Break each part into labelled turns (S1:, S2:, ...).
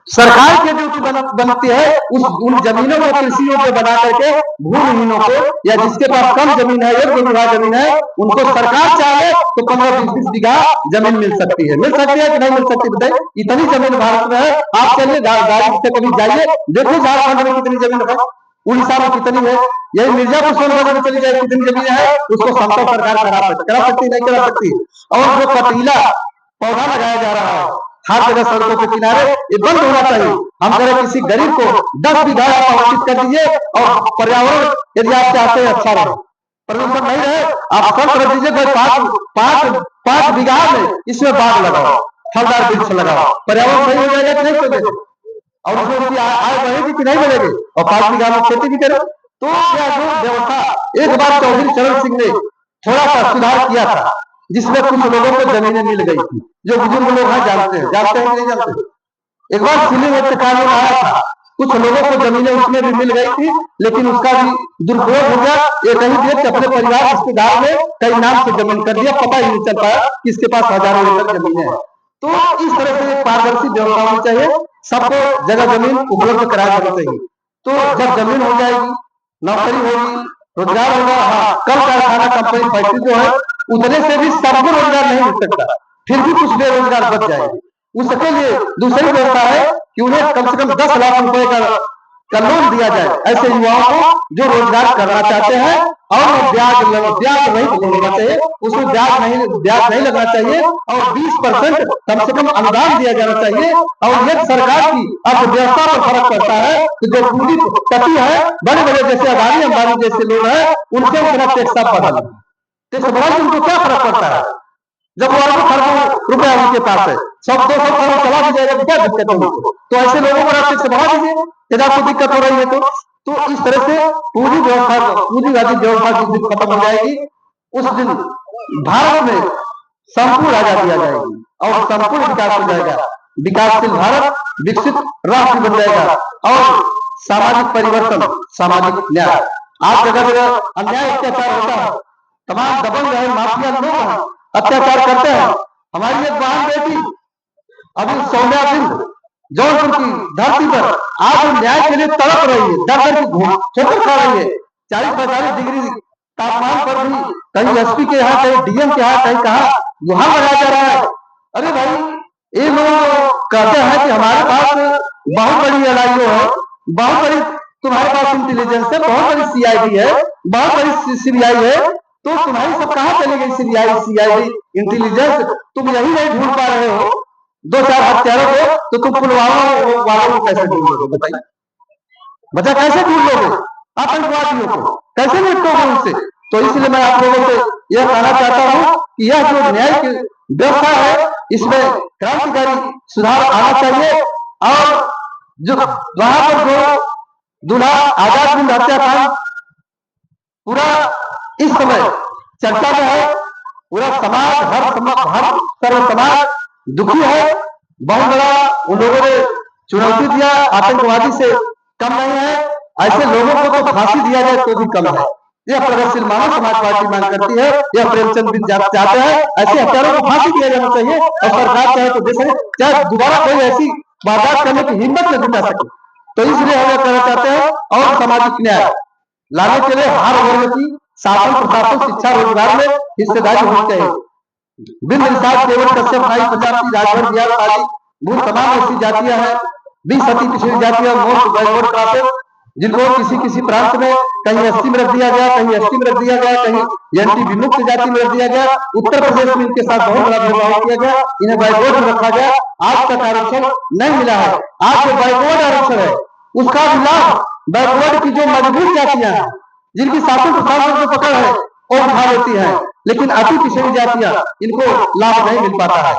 S1: सरकार की ड्यूटी बनती है उन जमीनों को कृषि योग्य बना करके भूमिहीनों को, या जिसके पास कम जमीन है, 1-2 बीघा जमीन है, उनको सरकार चाहे तो 15-20 बीघा जमीन मिल सकती है कि नहीं मिल सकती? बताइए, इतनी जमीन भारत में है। आप चलिए गाड़ी से कभी जाइए, देखो झारखंड में कितनी जमीन है, उड़ीसा में कितनी है, यही मिर्जापुर सोनभद्र में चली जाए कितनी जमीन है, उसको समतल सरकार करा सकती नहीं करा सकती। और जो कटीला पौधा लगाया जा रहा है हर जगह सड़कों के किनारे, ये बंद होना चाहिए। हम कह रहे किसी गरीब को 10 बीघा आवंटित कर दीजिए और पर्यावरण यदि आप चाहते हैं अच्छा रहे, प्रदूषण नहीं रहे, आप शर्त रख दीजिए भाई 5 बीघा में इसमें बाग लगाओ, फलदार वृक्ष लगाओ, पर्यावरण सही हो जाएगा कि नहीं सोचेगा, और उसमें उसकी आय बढ़ेगी कि नहीं बढ़ेगी, और 5 बीघा में खेती भी करे। तो यह जो व्यवस्था एक बार चौधरी चरण सिंह ने थोड़ा सा सुधार किया था, जिसमें कुछ लोगों को जमीनें मिल गई थी, जो बुजुर्ग लोग हैं जानते हैं कि नहीं जानते। एक बार सीलिंग एक्ट कानून आया था, कुछ लोगों को जमीनें उसमें भी मिल गई थी, लेकिन उसका भी दुरुपयोग हो गया। एक ही व्यक्ति अपने परिवार रिश्तेदार में कई नाम से जमीन कर दिया, पता ही नहीं चल पाया कि इसके पास हजारों एकड़ जमीन है। तो इस तरह से पारदर्शी व्यवस्था होनी चाहिए, सबको जगह जमीन उपलब्ध कराया जाना चाहिए। तो जब जमीन हो जाएगी, नौकरी होगी, रोजगार होगा, हाँ, कल कारखाना कंपनी फैक्ट्री जो है उतने से भी सबको रोजगार नहीं मिल सकता, फिर भी कुछ बेरोजगार बच जाएंगे। उसके लिए दूसरी व्यवस्था है कि उन्हें कम से कम 10 लाख रुपए का लोन दिया जाए ऐसे युवाओं को जो रोजगार करना चाहते हैं, और ब्याज नहीं लेना चाहिए, उसमें ब्याज नहीं लगना चाहिए, और 20% कम से कम अनुदान दिया जाना चाहिए। और यदि सरकार की अर्थव्यवस्था पर फर्क पड़ता है तो जो पूंजीपति है, बड़े बड़े जैसे अदानी अंबानी जैसे लोग हैं, उनसे उतना टैक्स बढ़ा, टैक्स बढ़ा, उनको क्या फर्क पड़ता है जब वो अरबों खरबों रुपया उनके पास है, 100-200 करोड़ चला भी जाएगा, क्या दिक्कत है उनको? तो ऐसे लोगों को टैक्स बढ़ा दीजिए यदि आपको दिक्कत हो रही है तो इस तरह से पूंजीवादी व्यवस्था जिस दिन खत्म हो जाएगी, उस दिन भारत में संपूर्ण आजादी आ जाएगी और संपूर्ण विकास हो जाएगा। विकासशील भारत विकसित राष्ट्र बन जाएगा, और सामाजिक परिवर्तन, सामाजिक न्याय। आज जगह जगह अन्याय अत्याचार होता है, तमाम दबंग है, माफिया लोग हैं, अत्याचार करते हैं। हमारी एक बहन बेटी अभी सौम्या सिंह जौनपुर की धरती पर आज न्याय के लिए तड़प रही है, डर की ठोकर खा रही है। 40-45 डिग्री तापमान पर भी कहीं एसपी के यहाँ, कहीं डीएम के यहाँ, कहीं कहा गुहार लगाया जा रहा है। अरे भाई, ये लोग कहते हैं कि हमारे पास बहुत बड़ी एलआईओ है, बहुत बड़ी तुम्हारे पास इंटेलिजेंस है, बहुत बड़ी सीआईडी है, बहुत बड़ी सीबीआई है, तो तुम्हारी सब कहाँ चली गई सीआईडी इंटेलिजेंस? तुम यही नहीं ढूंढ पा रहे हो 2-4 हत्यारों को, तो तुम पुलवामा वालों को कैसे ढूंढ लोगे? बताइए, बचा कैसे ढूंढ लोगे? आतंकवादियों को कैसे निपटोगे उनसे? तो इसलिए मैं आप लोगों से यह कहना चाहता हूँ कि यह जो न्याय की व्यवस्था है, इसमें क्रांतिकारी सुधार आना चाहिए। और जो वहां पर जो दूल्हा आजाद हिंद हत्याकांड पूरा इस समय चर्चा में है, पूरा समाज, हर सर्व समाज दुखी है। बहुत बड़ा उन लोगों ने चुनौती दिया, आतंकवादी से कम नहीं है, ऐसे लोगों को तो फांसी दिया जाए तो भी कम है। यह प्रगतिशील मानव समाज पार्टी मांग करती है, यह प्रेमचंद भी चाहते हैं, ऐसे हत्यारों को फांसी दिया जाना चाहिए, और सरकार चाहे तो दे सके, चाहे दोबारा कोई ऐसी वारदात करने की हिम्मत न जुटा सके। तो इसलिए हम यह कहना चाहते हैं, और सामाजिक न्याय लाने के लिए हर वर्ग की शासन, प्रशासन, शिक्षा, रोजगार में हिस्सेदारी होनी चाहिए। बिंद निषाद, केवल कश्यप, नाई, प्रजापति, राजभर, बिहार, आदि भूल तमाम ऐसी जातियां हैं, 20 अति पिछड़ी जातियां, मोस्ट बैकवर्ड क्लासेस, जिनको किसी प्रांत में कहीं एसटी में रख दिया गया, कहीं एसटी में रख दिया गया, कहीं एनटी विमुक्त जाति में रख दिया गया। उत्तर प्रदेश में इनके साथ बहुत बड़ा भेदभाव किया गया, इन्हें बैकवर्ड में रखा गया। आज तक आरक्षण नहीं मिला है। आज जो बैकवर्ड आरक्षण है उसका भी लाभ बैकवर्ड की जो मजबूत जातियां हैं, जिनकी शासन प्रशासन को पकड़ है, और उठा लेती है, लेकिन अति पिछड़ी जातियां, इनको लाभ नहीं मिल पाता है।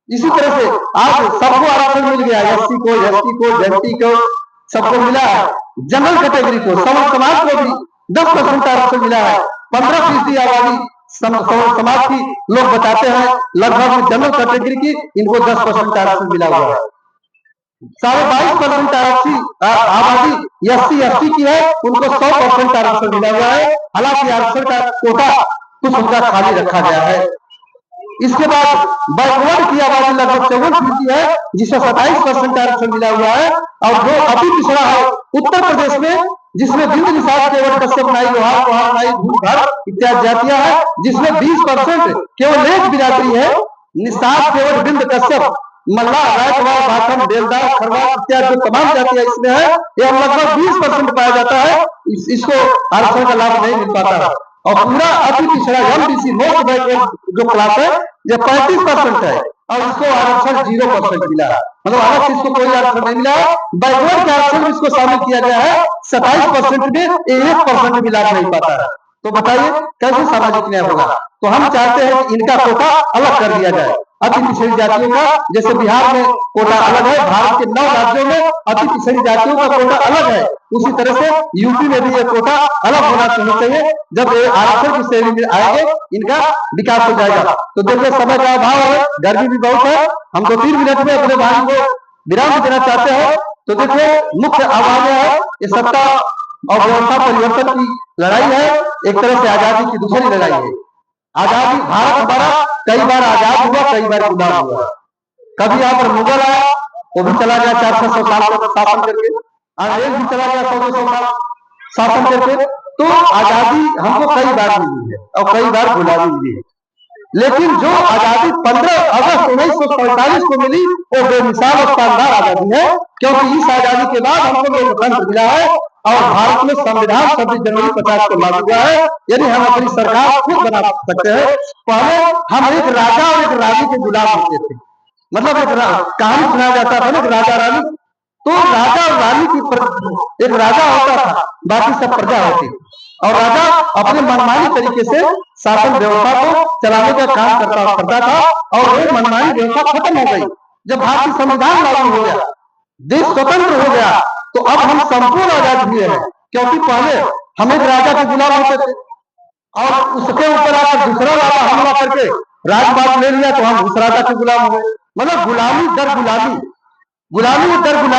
S1: इसी तरह से आज सबको आरक्षण मिल गया, एससी को, एसटी को, जनटी को, सबको मिला है। जनरल कैटेगरी को, समस्त समाज को भी 10% आरक्षण मिला है। 15% आबादी समाज की लोग बताते हैं, लगभग जनरल कैटेगरी की इनको 10% आरक्षण मिला हुआ है। 22.5% आबादी एससी एसटी की है, उनको 100% आरक्षण मिला हुआ है। हालांकि आरक्षण का कोटा कुछ उनका खाली रखा गया है। इसके बाद बैकवर्ड की आबादी लगभग 54% है, जिसमें 27% आरक्षण मिला हुआ है। और जो अति पिछड़ा है उत्तर प्रदेश में, जिसमें बिंद निषाद केवल कश्यप नाई लोहार कुहार नाई भूमधर इत्यादि जातियां हैं, जिसमें 20% केवल एक बिरादरी है, निषाद केवल बिंद कश्यप मल्ला रायकवाड़ भाखम बेलदार खरवार इत्यादि जो तमाम जातियां इसमें है, यह लगभग 20% पाया जाता है। इसको आरक्षण का लाभ नहीं मिल पाता है। और पूरा अति पिछड़ा एमबीसी मोस्ट बैकवर्ड जो क्लास है ये 35% है, और इसको आरक्षण 0% मिला है। मतलब अलग से इसको कोई आरक्षण नहीं मिला। बैकवर्ड के आरक्षण में इसको शामिल किया गया है 27% में, 1% भी लाभ नहीं पाता है। तो बताइए कैसे सामाजिक न्याय होगा। तो हम चाहते हैं कि इनका कोटा अलग कर दिया जाए अति पिछड़ी जातियों का। जैसे बिहार में कोटा अलग है, भारत के 9 राज्यों में अति पिछड़ी जातियों का कोटा अलग है, उसी तरह से यूपी में भी ये कोटा अलग होना चाहिए। जब ये आरक्षण की श्रेणी में आएंगे इनका विकास हो जाएगा। तो देखिए समय का अभाव है, गर्मी भी बहुत है, हम 2-3 मिनट में अपने भाई को विराम देना चाहते हैं। तो देखिए मुख्य आह्वान है, ये सत्ता और व्यवस्था परिवर्तन की लड़ाई है, एक तरह से आजादी की दूसरी लड़ाई है। आजादी भारत हमारा कई बार आजाद हुआ, कई बार गुलाम हुआ। कभी यहाँ पर मुगल आया, वो भी चला गया 400 साल तक शासन करके, अंग्रेज भी चला गया 100 साल शासन करके। तो आजादी हमको कई बार मिली है और कई बार गुलामी मिली है, लेकिन जो आजादी 15 अगस्त 1947 को मिली वो बेमिसाल और शानदार आजादी है, क्योंकि इस आजादी के बाद हमको लोकतंत्र मिला है और भारत में संविधान 26 जनवरी 50 को लागू हुआ है। यानी हम अपनी सरकार खुद बना सकते हैं। पहले हम एक राजा और एक रानी के गुलाम होते थे। मतलब एक कहानी सुनाया जाता था ना, एक राजा रानी। तो राजा और रानी की एक राजा होता था, बाकी सब प्रजा होती, और राजा अपने मनमानी तरीके से शासन व्यवस्था को चलाने का काम करता था। और एक मनमानी व्यवस्था खत्म हो गई जब भारतीय संविधान लागू हो गया, देश स्वतंत्र हो गया। तो अब हम संपूर्ण आजाद हुए हैं, क्योंकि पहले हम एक राजा के गुलाम होते थे और उसके ऊपर आकर दूसरा राजा हमला करके राजपाट ले लिया तो हम उस राजा के गुलाम हो गए। मतलब गुलामी दर गुलामी, गुलामी दर गुलामी।